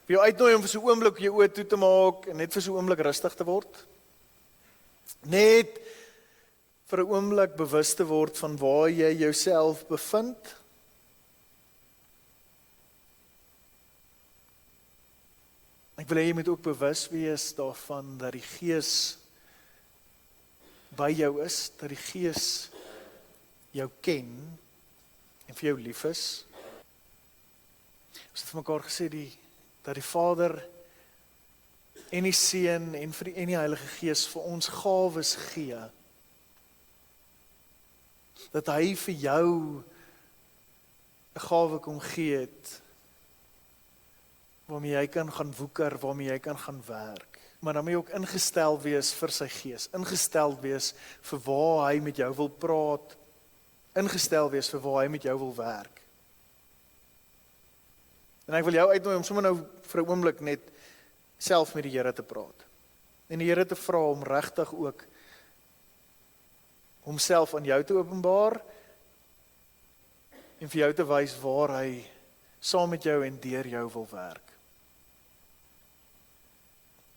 Wil jou uitnooi om vir so 'n oomblik jou oë toe te maak en net vir so 'n oomblik rustig te word. Net vir 'n oomblik bewus te word van waar jy jouself bevind. Ek wil hê jy moet ook bewus wees daarvan dat die Gees by jou is, dat die Gees jou ken en vir jou lief is. Ons het vir mekaar gesê dat die Vader en die Seun en die Heilige Gees vir ons gawes gee. Dat hy vir jou 'n gawe kom gee het, waarmee jy kan gaan woeker, waarmee jy kan gaan werk. Maar dan moet jy ook ingestel wees vir sy Gees, ingestel wees vir waar hy met jou wil praat, ingestel wees vir waar hy met jou wil werk. En ek wil jou uitnooi om sommer nou vir 'n oomblik net self met die Here te praat. En die Here te vra om regtig ook homself aan jou te openbaar en vir jou te wys waar hy saam met jou en deur jou wil werk.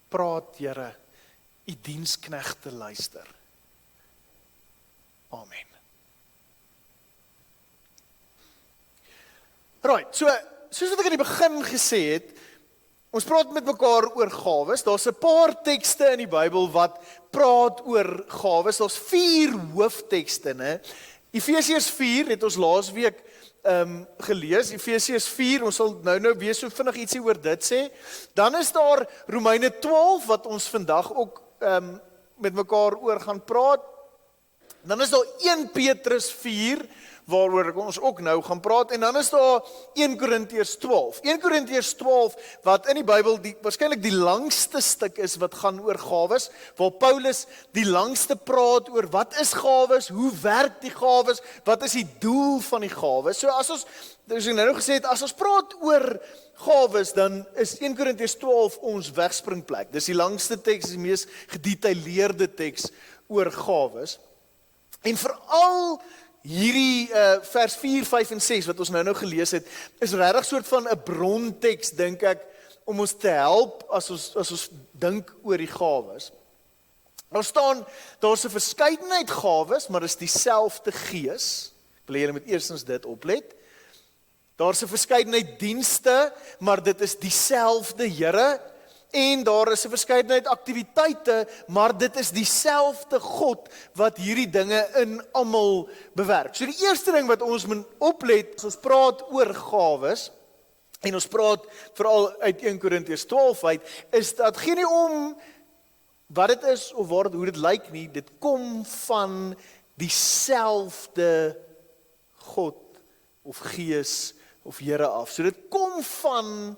Praat, Here, u diensknegte luister. Amen. Right, soos wat ek in die begin gesê het, ons praat met mekaar oor gawes. Daar's 'n paar tekste in die Bybel wat praat oor gawes. Daar's 4 hooftekste, né? Efesiërs 4 het ons laasweek gelees, Efesiërs 4, ons sal nou weer so vinnig ietsie oor dit sê. Dan is daar Romeine 12 wat ons vandag ook met mekaar oor gaan praat. Dan is daar 1 Petrus 4 waaroor ons ook nou gaan praat, en dan is daar 1 Korintiërs 12. 1 Korintiërs 12 wat in die Bybel waarskynlik die langste stuk is wat gaan oor gawes, waar Paulus die langste praat oor wat is gawes, hoe werk die gawes, wat is die doel van die gawes. So as ons, soos ek nou gesê het, as ons praat oor gawes, dan is 1 Korintiërs 12 ons wegspringplek. Dis die langste teks, die mees gedetailleerde teks oor gawes. En veral hierdie vers 4, 5 en 6 wat ons nou gelees het, is regtig soort van 'n bronteks, dink ek, om ons te help as ons dink oor die gawes. Daar staan, daar's 'n verskeidenheid gawes, maar dis dieselfde Gees. Ek wil julle moet eerstens dit oplet. Daar's 'n verskeidenheid dienste, maar dit is dieselfde Here. En daar is 'n verskeidenheid aktiwiteite, maar dit is dieselfde God wat hierdie dinge in almal bewerk. So die eerste ding wat ons moet oplet, as ons praat oor gawes, en ons praat veral uit 1 Korintiërs 12 uit, is dat geen nie om wat dit is of hoe dit lyk nie, dit kom van dieselfde God of Gees of Here af. So dit kom van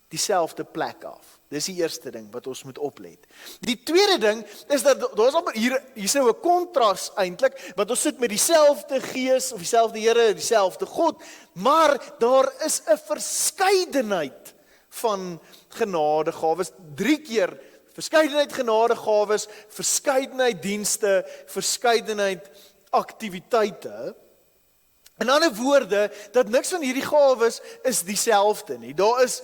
dieselfde plek af. Dis die eerste ding wat ons moet oplet. Die tweede ding is dat daar's al hier is nou 'n kontras eintlik, want ons sit met dieselfde Gees of dieselfde Here, dieselfde God, maar daar is 'n verskeidenheid van genadegawes. 3 keer verskeidenheid genadegawes, verskeidenheid dienste, verskeidenheid aktiwiteite. In ander woorde, dat niks van hierdie gawes is dieselfde nie. Daar is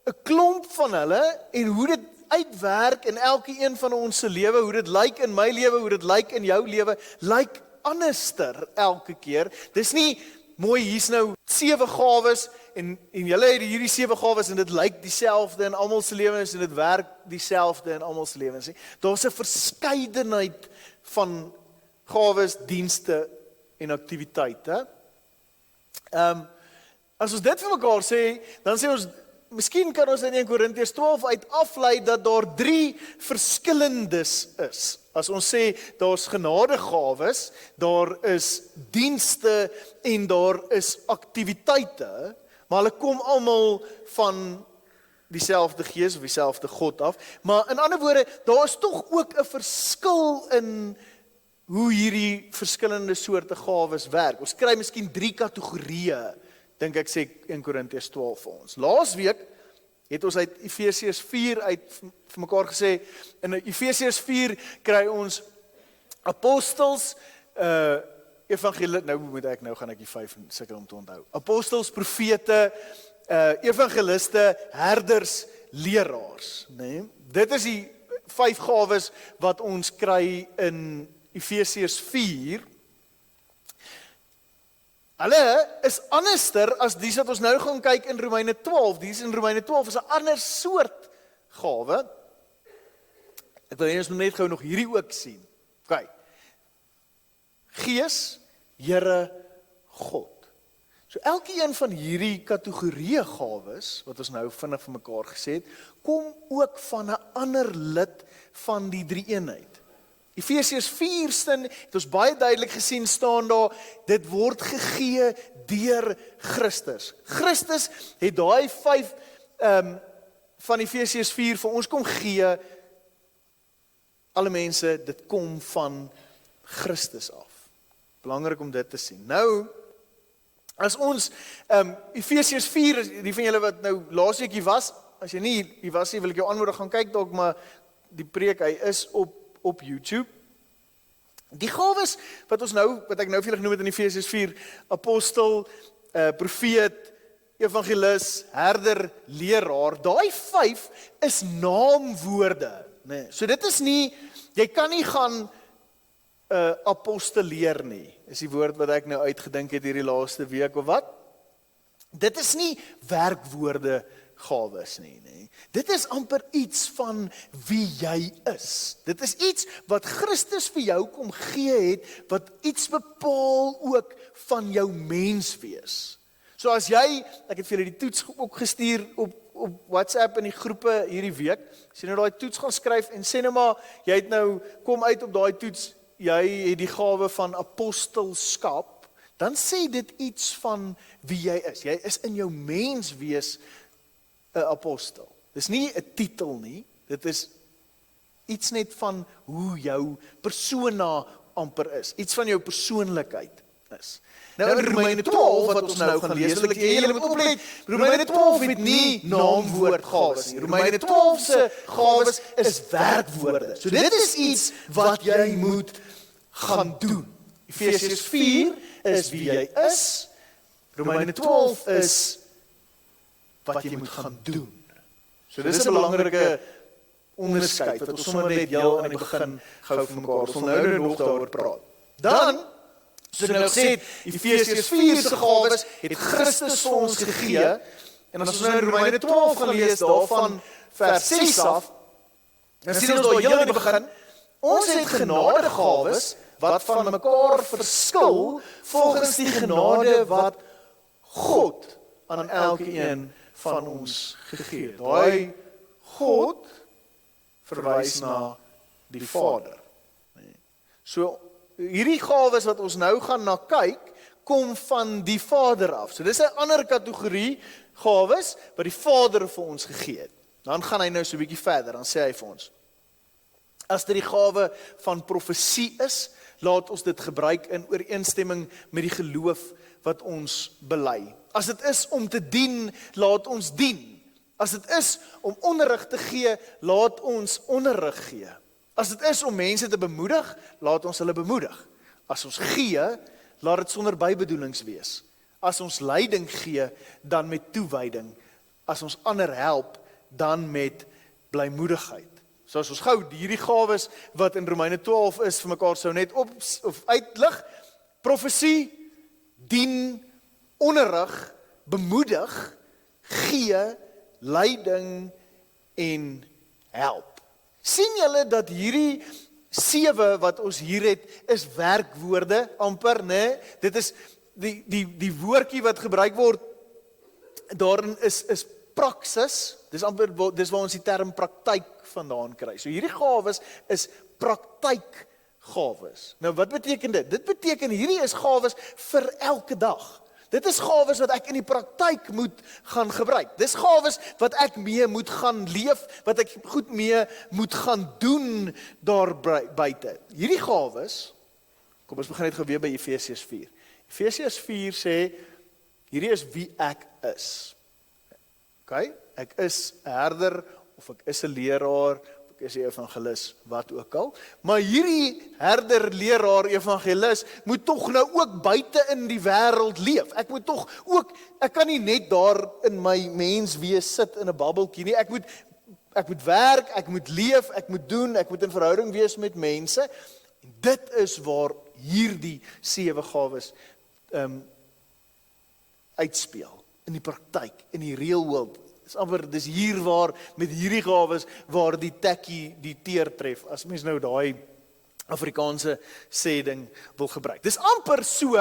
'n klomp van hulle, en hoe dit uitwerk in elke een van ons se lewe, hoe dit lyk in my lewe, hoe dit lyk in jou lewe, lyk anderster elke keer. Dis nie mooi, hier's nou 7 gawes, en julle het hierdie 7 gawes, en dit lyk dieselfde in almal se lewens, en dit werk dieselfde in almal se lewens nie. Daar's 'n verskeidenheid van gawes, dienste en aktiwiteite. As ons dit vir mekaar sê, dan sê ons, miskien kan ons in 1 Korintiërs 12 uit aflei dat daar 3 verskillendes is. As ons sê, daar's genadegawes, daar is dienste en daar is aktiwiteite, maar hulle kom almal van dieselfde Gees of dieselfde God af. Maar in ander woorde, daar is tog ook 'n verskil in hoe hierdie verskillende soorte gawes werk. Ons kry miskien 3 kategorieë, dink ek sê 1 Korintiërs 12 vir ons. Laasweek het ons uit Efesiërs 4 uit vir mekaar gesê, in Efesiërs 4 kry ons apostels, evangelie, nou gaan ek die 5 sukkel om te onthou. Apostels, profete, evangeliste, herders, leraars, né? Dit is die 5 gawes wat ons kry in Efesiërs 4. Hulle is anderster as die wat ons nou gaan kyk in Romeine 12. Die in Romeine 12 is 'n ander soort gawe. Ek wil net net gou nog hierdie ook sien. OK. Gees, Here, God. So elkeen van hierdie kategorieë gawes wat ons nou vinnig vir mekaar gesê het, kom ook van 'n ander lid van die drie-eenheid. Efesiërs 4 het ons baie duidelik gesien staan daar, dit word gegee deur Christus. Christus het daai 5 van Efesiërs 4 vir ons kom gee. Alle mense, dit kom van Christus af. Belangrik om dit te sien. Nou, as ons Efesiërs 4, die van julle wat nou laasweek hier was, as jy nie hier was nie, wil ek jou aanmoedig gaan kyk dalk, maar die preek hy is op YouTube. Die gawes wat ek nou vir julle genoem het in Efesiërs 4, apostel, profeet, evangelis, herder, leraar, daai 5 is naamwoorde, nee. So dit is nie, jy kan nie gaan apostoleer nie, is die woord wat ek nou uitgedink het hierdie laaste week, of wat? Dit is nie werkwoorde gawes nie. Dit is amper iets van wie jy is. Dit is iets wat Christus vir jou kom gee het, wat iets bepaal ook van jou menswees. So as jy, ek het vir julle die toets ook gestuur op WhatsApp in die groepe hierdie week, as jy nou daai toets gaan skryf en sê nou maar, jy het nou, kom uit op daai toets, jy het die gawe van apostelskap, dan sê dit iets van wie jy is. Jy is in jou menswees 'n apostel. Dis nie 'n titel nie, dit is iets net van hoe jou persona amper is, iets van jou persoonlikheid is. Nou in Romeine 12 wat ons nou gaan lees, wil ek julle moet oplet, Romeine 12 het nie naamwoord gawes nie. Romeine 12 se gawes is werkwoorde. So dit is iets wat jy moet gaan doen. Efesiërs 4 is wie jy is, Romeine 12 is wat jy moet gaan doen. So dis 'n belangrike onderskeid wat ons sommer net heel aan die begin gou vir mekaar. Ons sal nou nog daaroor praat. Dan, soos ek nou gesê het, Efesiërs 4 se gawes het Christus vir ons gegee. En as ons nou in Romeine 12 gaan lees daarvan vers 6 af, dan sien ons daar heel aan die begin, ons het genadegawes wat van mekaar verskil volgens die genade wat God aan elkeen van ons gegee het. Daai God verwys na die Vader. So hierdie gawes wat ons nou gaan na kyk, kom van die Vader af. So dis 'n ander kategorie gawes wat die Vader vir ons gegee het. Dan gaan hy nou so 'n bietjie verder, dan sê hy vir ons: as dit die gawe van profesie is, laat ons dit gebruik in ooreenstemming met die geloof wat ons bely. As dit is om te dien, laat ons dien. As dit is om onderrig te gee, laat ons onderrig gee. As dit is om mense te bemoedig, laat ons hulle bemoedig. As ons gee, laat dit sonder bybedoelings wees. As ons leiding gee, dan met toewyding. As ons ander help, dan met blymoedigheid. So as ons gou hierdie gawes wat in Romeine 12 is vir mekaar sou net uitlig, profesie, dien, onderrig, bemoedig, gee, leiding en help. Sien julle dat hierdie 7 wat ons hier het, is werkwoorde amper, né? Dit is die woordjie wat gebruik word daarin is praksis. Dis waar ons die term praktyk vandaan kry. So hierdie gawes is praktykgawes. Nou wat beteken dit? Dit beteken hierdie is gawes vir elke dag. Dit is gawes wat ek in die praktyk moet gaan gebruik. Dis gawes wat ek mee moet gaan leef, wat ek goed mee moet gaan doen daar buite. Hierdie gawes, kom ons begin net gou weer by Efesiërs 4. Efesiërs 4 sê, hierdie is wie ek is. OK? Ek is 'n herder, of ek is 'n leraar, of ek is 'n evangelis, wat ook al. Maar hierdie herder, leraar, evangelis moet tog nou ook buite in die wêreld leef. Ek moet tog ook, ek kan nie net daar in my mens wees sit in 'n babbeltjie nie. Ek moet werk, ek moet leef, ek moet doen, ek moet in verhouding wees met mense. En dit is waar hierdie 7 gawes uitspeel in die praktyk, in die real world. Dis hier waar met hierdie gawes waar die tekkie die teer tref, as mens nou daai Afrikaanse sê ding wil gebruik. Dis amper so,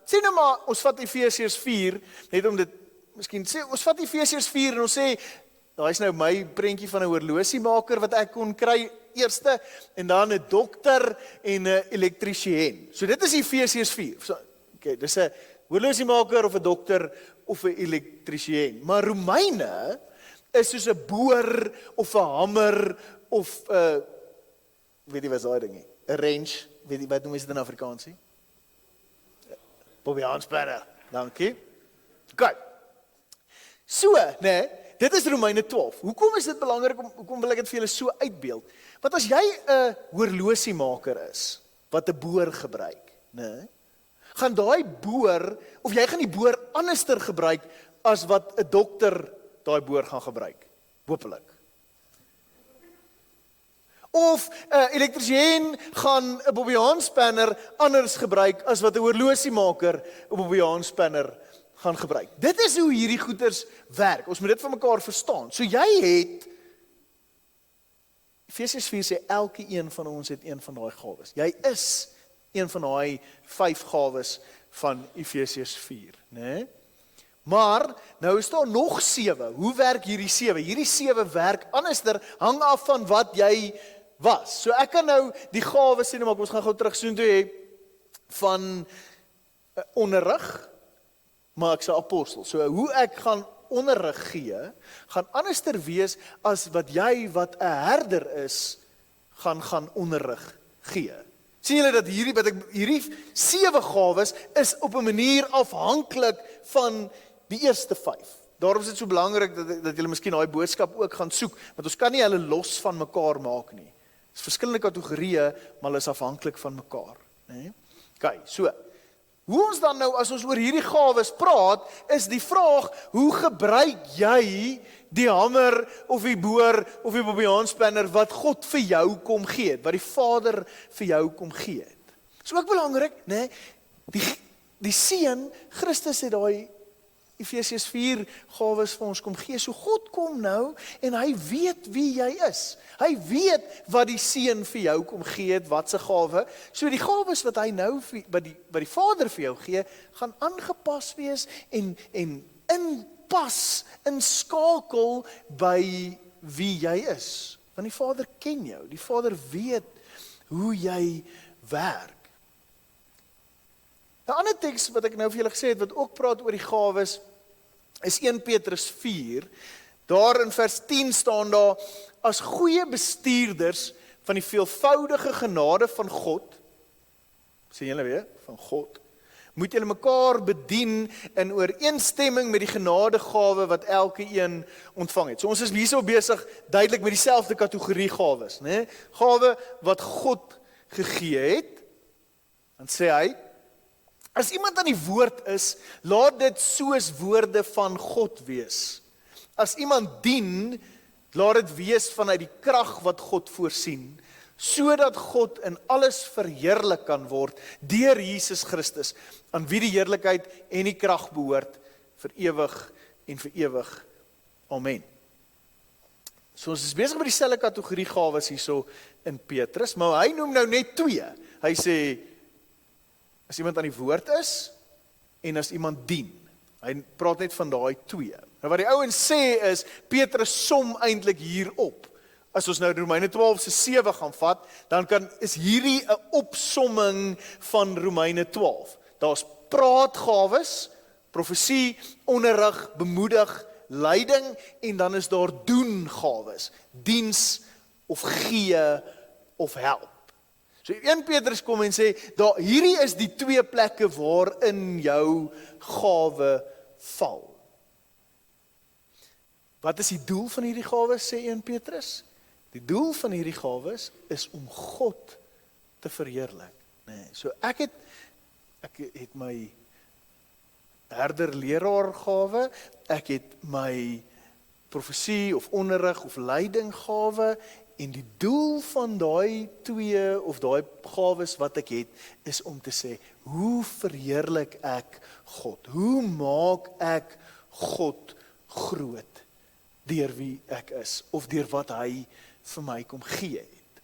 sê nou maar, ons vat Efesiërs 4, net om dit, miskien sê, ons vat Efesiërs 4 en ons sê, daar is nou my prentjie van 'n horlosiemaker wat ek kon kry eerste, en dan 'n dokter en 'n elektriesien. So dit is Efesiërs 4. So, okay, dis 'n horlosiemaker of 'n dokter of 'n elektriesien. Maar Romeine is soos 'n boor of 'n hamer of 'n weet jy wat is daai ding nie? 'n wrench, weet jy wat noem jy dit in Afrikaans nie? Bobbejaanspanner. Dankie. Okay. So, nee, dit is Romeine 12. Hoekom is dit belangrik hoekom wil ek dit vir julle so uitbeeld? Want as jy 'n horlosiemaker is wat 'n boor gebruik, né? Gaan daai boor of jy gaan die boor anderster gebruik as wat 'n dokter daai boor gaan gebruik. Hoopelik. Of 'n elektriesien gaan 'n bobbejaanspanner anders gebruik as wat 'n horlosiemaker 'n bobbejaanspanner gaan gebruik. Dit is hoe hierdie goeders werk. Ons moet dit van mekaar verstaan. So jy het Efesiërs 4 sê elke een van ons het een van daai gawes. Jy is een van daai 5 gawes van Efesiërs 4, né? Maar nou is daar nog 7. Hoe werk hierdie 7? Hierdie 7 werk anderster, hang af van wat jy was. So ek kan nou die gawes sê, maar ons gaan gou terug soontoe hê van onderrig, maar ek's 'n apostel. So hoe ek gaan onderrig gee, gaan anderster wees as wat jy wat 'n herder is, gaan onderrig gee. Sien julle dat hierdie 7 gawes is op 'n manier afhanklik van die eerste 5. Daarom is dit so belangrik dat julle miskien daai boodskap ook gaan soek, want ons kan nie hulle los van mekaar maak nie. Dit is verskillende kategorieë, maar hulle is afhanklik van mekaar, né? Okay, so hoe ons dan nou, as ons oor hierdie gawes praat, is die vraag, hoe gebruik jy die hamer, of die boor, of die bobbejaanspanner, wat God vir jou kom gee het, wat die Vader vir jou kom gee het. Dis ook belangrik, né? Die Seun, Christus het daai Efesiërs 4 gawes vir ons kom gee. So God kom nou, en hy weet wie jy is. Hy weet wat die Seun vir jou kom gee het, wat se gawe. So die gawes wat hy nou, wat die Vader vir jou gee, gaan aangepas wees, en inskakel by wie jy is. Want die Vader ken jou, die Vader weet hoe jy werk. 'n ander teks wat ek nou vir julle gesê het, wat ook praat oor die gawes, is 1 Petrus 4, daar in vers 10 staan daar, as goeie bestuurders van die veelvoudige genade van God, sien julle weer, van God, moet julle mekaar bedien in ooreenstemming met die genadegawe wat elke een ontvang het. So ons is hierso besig duidelik met dieselfde kategorie gawes, né? Gawe wat God gegee het, dan sê hy, as iemand aan die woord is, laat dit soos woorde van God wees. As iemand dien, laat dit wees vanuit die krag wat God voorsien, sodat God in alles verheerlik kan word deur Jesus Christus, aan wie die heerlikheid en die krag behoort vir ewig en vir ewig. Amen. So ons is besig met dieselfde kategorie gawes hierso in Petrus, maar hy noem nou net 2. Hy sê, as iemand aan die woord is, en as iemand dien. Hy praat net van daai 2. Nou wat die ouens sê is, Petrus som eintlik hier op. As ons nou Romeine 12 se 7 gaan vat, dan is hierdie 'n opsomming van Romeine 12. Daar's praatgawes, profesie, onderrig, bemoedig, leiding, en dan is daar doengawes, diens of gee of help. So 1 Petrus kom en sê, hierdie is die 2 plekke waarin jou gawe val. Wat is die doel van hierdie gawes, sê 1 Petrus? Die doel van hierdie gawes is om God te verheerlik. Nee, so ek het my herder-leraar gawe, ek het my profesie of onderrig of leidinggawe, en die doel van daai twee of daai gawes wat ek het, is om te sê, hoe verheerlik ek God? Hoe maak ek God groot deur wie ek is, of deur wat hy vir my kom gee het?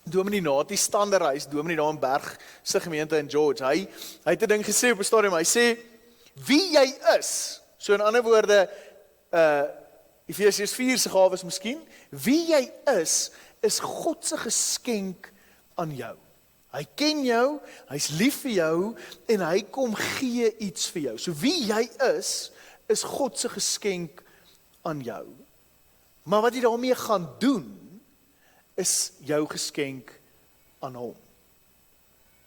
Dominee Natie Standerhuis, dominee daar in Berg se gemeente in George, hy het 'n ding gesê op 'n stadium, hy sê, wie jy is, so in ander woorde, Efesiërs 4 se gawes miskien, wie jy is God se geskenk aan jou. Hy ken jou, hy's lief vir jou, en hy kom gee iets vir jou. So wie jy is God se geskenk aan jou. Maar wat jy daarmee gaan doen, is jou geskenk aan hom.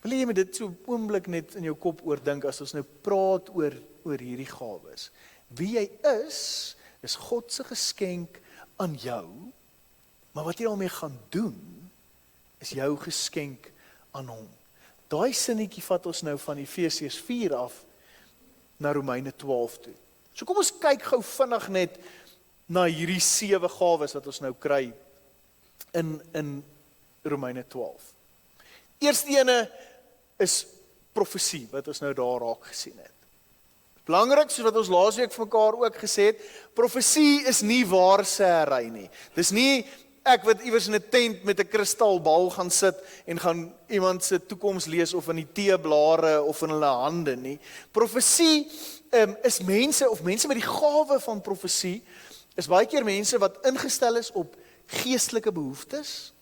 Wil jy met dit so 'n oomblik net in jou kop oordink, as ons nou praat oor hierdie gawes. Wie jy is God se geskenk aan jou, maar wat jy daarmee gaan doen, is jou geskenk aan hom. Daai sinnetjie vat ons nou van Efesiërs 4 af, na Romeine 12 toe. So kom ons kyk gou vinnig net, na hierdie 7 gawes, wat ons nou kry, in Romeine 12. Eerste ene, is profesie, wat ons nou daar raak gesien het. Belangrik, soos wat ons laasweek vir mekaar ook gesê het, profesie is nie waarsêry nie. Dis nie ek wat iewers in 'n tent met 'n kristalbal gaan sit en gaan iemand se toekoms lees of in die teeblare of in hulle hande nie. Profesie is mense met die gawe van profesie, is baie keer mense wat ingestel is op geestelike behoeftes.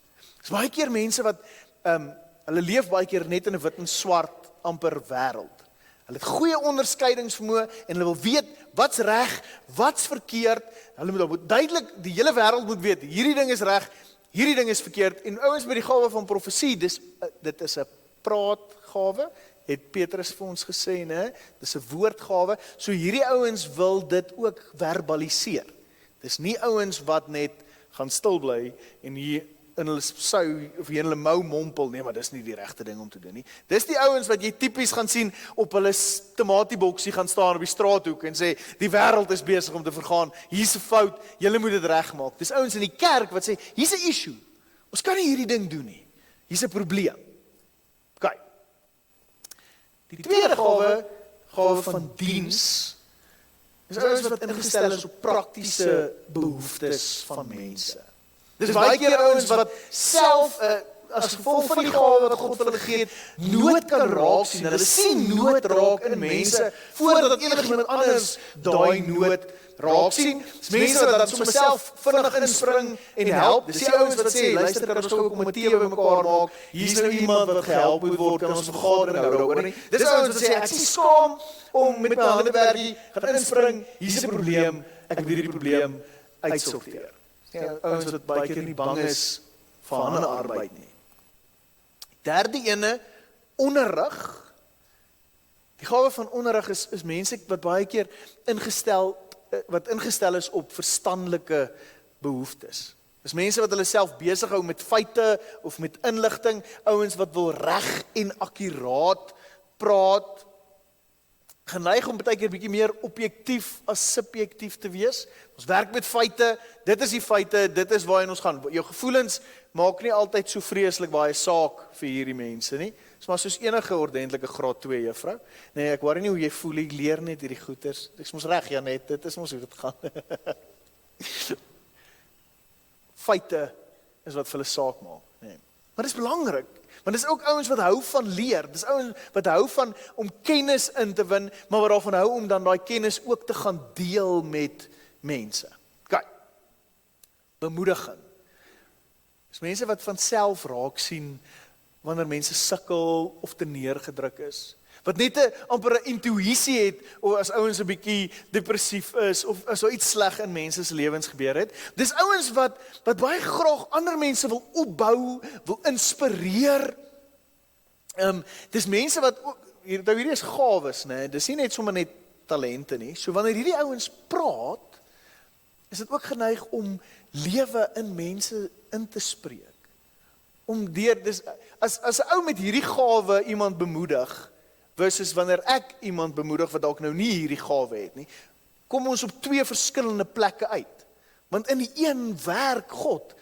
Is baie keer mense wat hulle leef baie keer net in 'n wit en swart amper wêreld. Hulle het goeie onderskeidingsvermoë en hulle wil weet wat's reg, wat's verkeerd. Hulle moet duidelik, die hele wêreld moet weet, hierdie ding is reg, hierdie ding is verkeerd. En ouens met die gawe van profesie, dit is 'n praatgawe, het Petrus vir ons gesê, né? Dis 'n woordgawe. So hierdie ouens wil dit ook verbaliseer. Dis nie ouens wat net gaan stil bly en hier in hulle sou of hier in hulle mou mompel, nee, maar dis nie die regte ding om te doen nie. Dis die ouens wat jy tipies gaan sien op hulle tomatieboksie gaan staan op die straathoek en sê, die wêreld is besig om te vergaan, hier's 'n fout, julle moet dit regmaak. Dis ouens in die kerk wat sê, hier's 'n issue. Ons kan nie hierdie ding doen nie. Hier's 'n probleem. OK. Die tweede gawe van diens, is ouens wat ingestel is op praktiese behoeftes van mense. Dis baie keer ouens wat self, as gevolg van die gawe wat God vir hulle gegee het, nood kan raak sien. Hulle sien nood raak in mense, voordat enigiemand anders daai nood raak sien. Dis mense wat dan sommer self vinnig inspring en help. Dis die ouens wat sê, luister, kan ons gou 'n komitee bymekaar maak, hier's nou iemand wat gehelp moet word, kan ons vergader nou daaroor nie. Dis ouens wat sê, ek is skaam om met my hande werk, gaan inspring, hier's 'n probleem, ek moet hierdie probleem uitsorteer. Ja, ouens wat baie keer nie bang is vir hande arbeid nie. Derde ene, onderrig. Die gawe van onderrig is mense wat baie keer ingestel is op verstandelike behoeftes. Dis mense wat hulle self besig hou met feite of met inligting, ouens wat wil reg en akkuraat praat, geneig om baie keer bietjie meer objektief as subjektief te wees. Ons werk met feite, dit is die feite, dit is waarheen ons gaan. Jou gevoelens maak nie altyd so vreeslik baie saak vir hierdie mense nie. Dis maar soos enige ordentlike graad 2 juffrou. Nee, ek worry nie hoe jy voel, ek leer net hierdie goeters. Ek's mos reg, Janet, dit is mos hoe dit gaan. Feite is wat vir hulle saak maak. Nee. Maar dis belangrik. Want dis ook ouens wat hou van leer, dis ouens wat hou van om kennis in te win, maar wat daarvan hou om dan daai kennis ook te gaan deel met mense. Kyk, bemoediging. Dis mense wat van self raak sien, wanneer mense sukkel of te neergedruk is. Wat net 'n amper 'n intuïsie het, of as ouens 'n bietjie depressief is, of as daar iets sleg in mense se lewens gebeur het. Dis ouens wat baie graag ander mense wil opbou, wil inspireer. Dis mense wat ook, hierdie is gawes, né? Dis nie net sommer net talente nie. So wanneer hierdie ouens praat, is dit ook geneig om lewe in mense in te spreek. As 'n ou met hierdie gawe iemand bemoedig, versus wanneer ek iemand bemoedig wat dalk nou nie hierdie gawe het nie, kom ons op twee verskillende plekke uit. Want in die een werk God.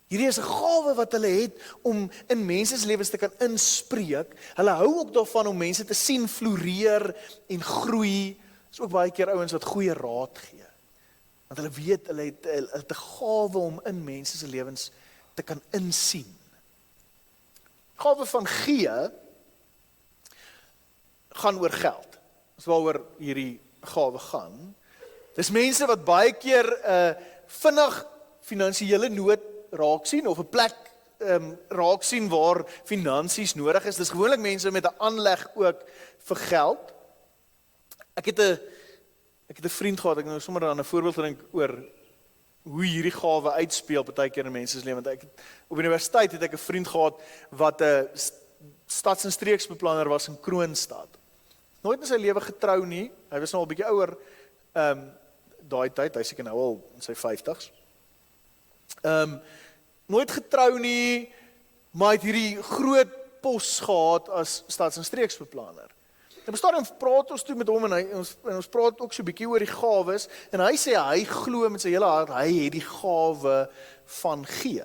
Hierdie is 'n gawe wat hulle het om in mense se lewens te kan inspreek. Hulle hou ook daarvan om mense te sien floreer en groei. Dis ook baie keer ouens wat goeie raad gee. Want hulle weet, hulle het 'n gawe om in mense se lewens te kan insien. Gawe van gee gaan oor geld. Dis waaroor hierdie gawe gaan. Dis mense wat baie keer vinnig finansiële nood raak sien, of 'n plek raak sien waar finansies nodig is. Dis gewoonlik mense met 'n aanleg ook vir geld. Ek het 'n vriend gehad, ek nou sommer aan 'n voorbeeld gedink oor hoe hierdie gawe uitspeel partykeer in mense se lewens. Op universiteit het ek 'n vriend gehad wat 'n stads- en streeksbeplanner was in Kroonstad. Nooit in sy lewe getrou nie. Hy was nou al 'n bietjie ouer daai tyd, hy seker nou al in sy 50's. Nooit getrou nie, maar het hierdie groot pos gehad as stads- en streeksbeplanner. En bestaan en praat ons toe met hom en ons praat ook so 'n bietjie oor die gawes en hy sê hy glo met sy hele hart hy het die gawe van gee.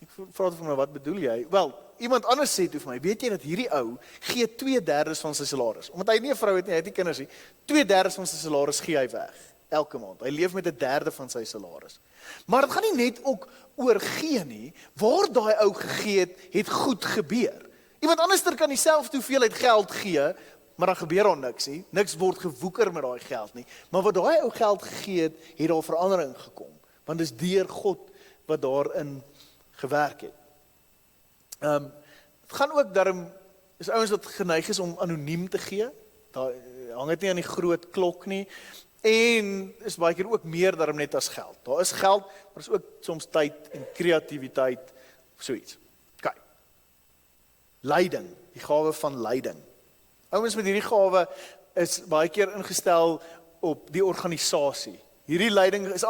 Ek vra vir my, wat bedoel jy? Wel, iemand anders sê toe vir my, weet jy dat hierdie ou gee 2/3 van sy salaris, omdat hy nie 'n vrou het nie, hy het nie kinders nie, 2/3 van sy salaris gee hy weg, elke maand. Hy leef met 1/3 van sy salaris. Maar dit gaan nie net ook oor gee nie, waar daai ou gegee het goed gebeur. Iemand anderster kan dieselfde hoeveelheid geld gee, maar dan gebeur daar niks nie, niks word gewoeker met daai geld nie, maar wat daai ou geld gegee het daar verandering gekom, want dis deur God wat daarin gewerk het. Het gaan ook daarom, is ouens wat geneig is om anoniem te gee, daar hang dit nie aan die groot klok nie, en is baie keer ook meer daarom net as geld. Daar is geld, maar is ook soms tyd en kreatiwiteit, of so iets. OK. Leiding, die gawe van leiding. Ouens met hierdie gawe is baie keer ingestel op die organisasie. Hierdie leiding is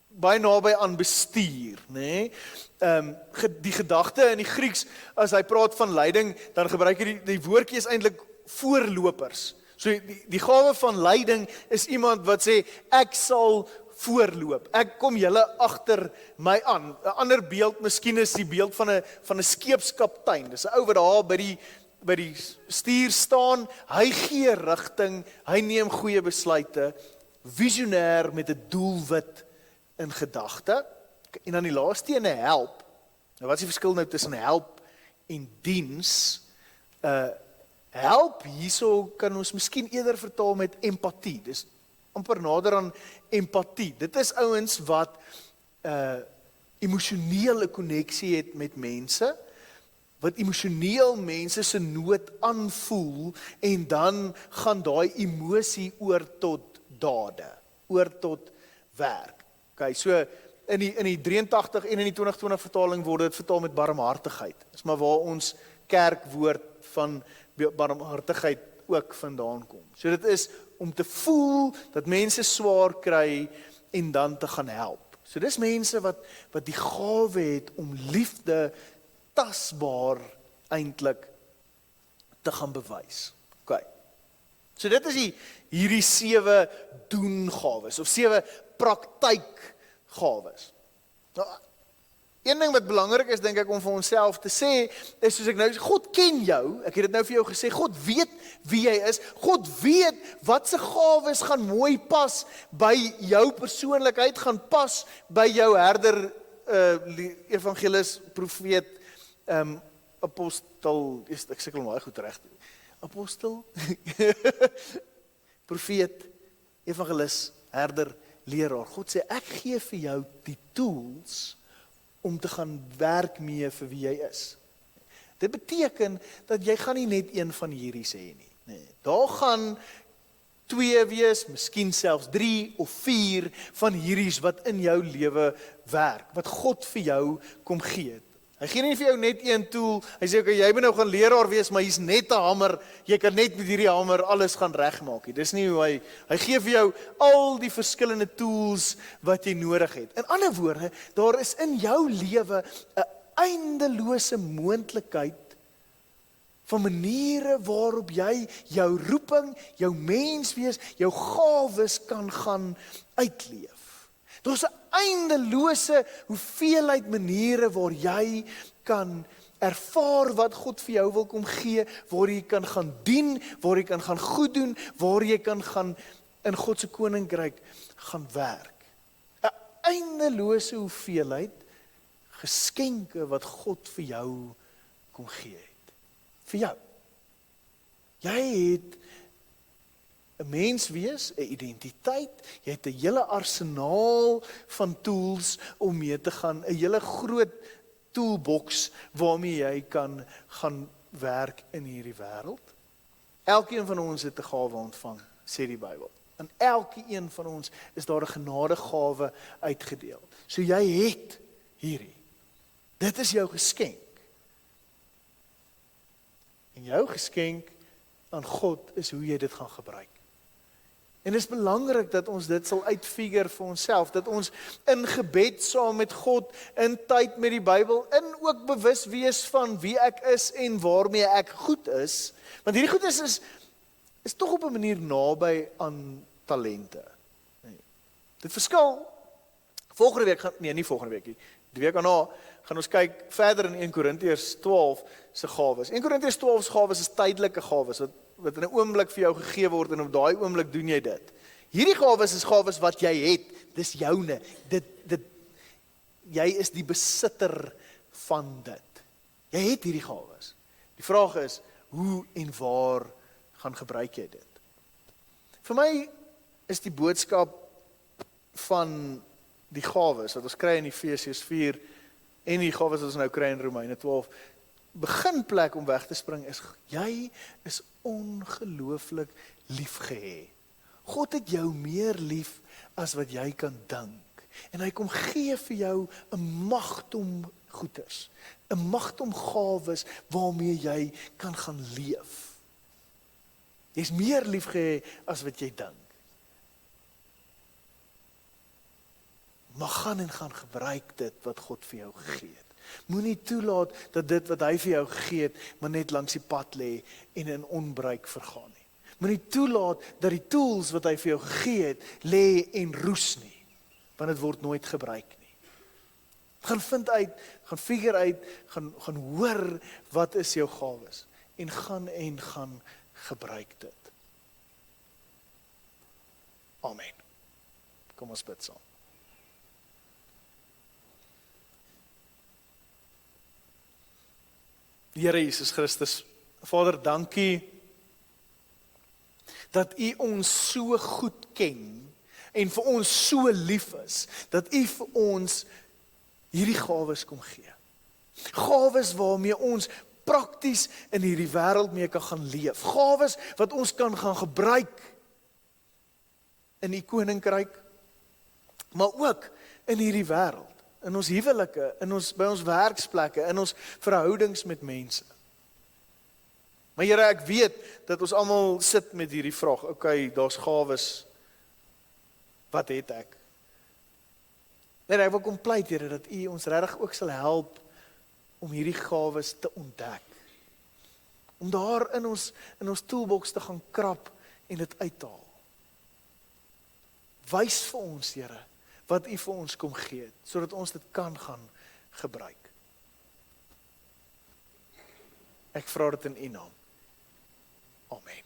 baie naby aan bestuur, nê? Die gedagte in die Grieks, as hy praat van leiding, dan gebruik hy die woordjie is eintlik voorlopers. So die gawe van leiding is iemand wat sê, ek sal voorloop, ek kom julle agter my aan. 'n Ander beeld miskien is die beeld van 'n skeepskaptein. Dis 'n ou wat daar by die stuur staan, hy gee rigting, hy neem goeie besluite, visionêr met 'n doelwit in gedagte. En dan die laaste ene, help. Nou wat is die verskil nou tussen help en diens? Help hierso kan ons miskien eerder vertaal met empatie. Dis amper nader aan empatie. Dit is ouens wat emosionele koneksie het met mense, wat emosioneel mense se nood aanvoel en dan gaan daai emosie oor tot dade, oor tot werk. Okay, so in die 83 en in die 2020 vertaling word dit vertaal met barmhartigheid. Dis maar waar ons kerkwoord van barmhartigheid ook vandaan kom. So dit is om te voel dat mense swaar kry en dan te gaan help. So dis mense wat die gawe het om liefde tasbaar eintlik te gaan bewys. Okay. So dit is hierdie 7 doengawes of 7 praktykgawes. Nou, een ding wat belangrik is, dink ek, om vir onsself te sê, is soos ek nou sê, God ken jou, ek het dit nou vir jou gesê, God weet wie jy is, God weet wat se gawes gaan mooi pas by jou persoonlikheid, gaan pas by jou herder, evangelis, profeet, apostel, ek sukkel maar goed reg, apostel, profeet, evangelis, herder, leraar. God sê, ek gee vir jou die tools om te gaan werk mee vir wie jy is. Dit beteken dat jy gaan nie net een van hierdie sê nie. Nee, daar gaan 2 wees, miskien selfs 3 of 4 van hierdie wat in jou lewe werk, wat God vir jou kom gee het. Hy gee nie vir jou net een tool. Hy sê okay, jy moet nou gaan leraar wees, maar hier's net 'n hamer. Jy kan net met hierdie hamer alles gaan regmaak nie. Dis nie hoe hy gee vir jou al die verskillende tools wat jy nodig het. In ander woorde, daar is in jou lewe 'n eindelose moontlikheid van maniere waarop jy jou roeping, jou menswees, jou gawes kan gaan uitleef. Daar's 'n eindelose hoeveelheid maniere waar jy kan ervaar wat God vir jou wil kom gee, waar jy kan gaan dien, waar jy kan gaan goed doen, waar jy kan gaan in God se koninkryk gaan werk. 'n Eindelose hoeveelheid geskenke wat God vir jou kom gee het. Vir jou. Jy het 'n mens wees, 'n identiteit, jy het 'n hele arsenaal van tools om mee te gaan, 'n hele groot toolbox waarmee jy kan gaan werk in hierdie wêreld. Elkeen van ons het 'n gawe ontvang, sê die Bybel. En elkeen van ons is daar 'n genadegawe uitgedeel. So jy het hierdie. Dit is jou geskenk. En jou geskenk aan God is hoe jy dit gaan gebruik. En dit is belangrik dat ons dit sal uitfigure vir onsself, dat ons in gebed saam met God, in tyd met die Bybel, in ook bewus wees van wie ek is en waarmee ek goed is. Want hierdie goed is tog op 'n manier naby aan talente. Nee. Dit verskil. Volgende week nie volgende week nie. Die week daarna gaan ons kyk verder in 1 Korintiërs 12 se gawes. 1 Korintiërs 12 se gawes is tydelike gawes wat in 'n oomblik vir jou gegee word en op daai oomblik doen jy dit. Hierdie gawes is gawes wat jy het. Dis joune. Jy is die besitter van dit. Jy het hierdie gawes. Die vraag is, hoe en waar gaan gebruik jy dit? Vir my is die boodskap van die gawes wat ons kry in Efesiërs 4 en die gawes wat ons nou kry in Romeine 12, beginplek om weg te spring is, jy is ongelooflik liefgehê. God het jou meer lief as wat jy kan dink. En hy kom gee vir jou 'n magdom goeders, 'n magdom gawes waarmee jy kan gaan leef. Jy's meer liefgehê as wat jy dink. Maar gaan en gaan gebruik dit wat God vir jou gegee het. Moenie toelaat dat dit wat hy vir jou gegee het, maar net langs die pad lê en in onbruik vergaan nie. Moenie toelaat dat die tools wat hy vir jou gegee het, lê en roes nie, want dit word nooit gebruik nie. Gaan vind uit, gaan figure uit, gaan hoor wat is jou gawes en gaan gebruik dit. Amen. Kom ons bid saam. Here Jesus Christus, Vader, dankie dat U ons so goed ken en vir ons so lief is, dat U vir ons hierdie gawes kom gee. Gawes waarmee ons prakties in hierdie wêreld mee kan gaan leef. Gawes wat ons kan gaan gebruik in U koninkryk, maar ook in hierdie wêreld. In ons huwelike, by ons werksplekke, in ons verhoudings met mense. Maar Here, ek weet dat ons almal sit met hierdie vraag, okay, daar's gawes, wat het ek? En ek wil kom pleit, Here, dat U ons regtig ook sal help om hierdie gawes te ontdek. Om daar in ons toolbox te gaan krap en dit uithaal. Wys vir ons, Here, wat U vir ons kom gee, sodat ons dit kan gaan gebruik. Ek vra dit in U naam. Amen.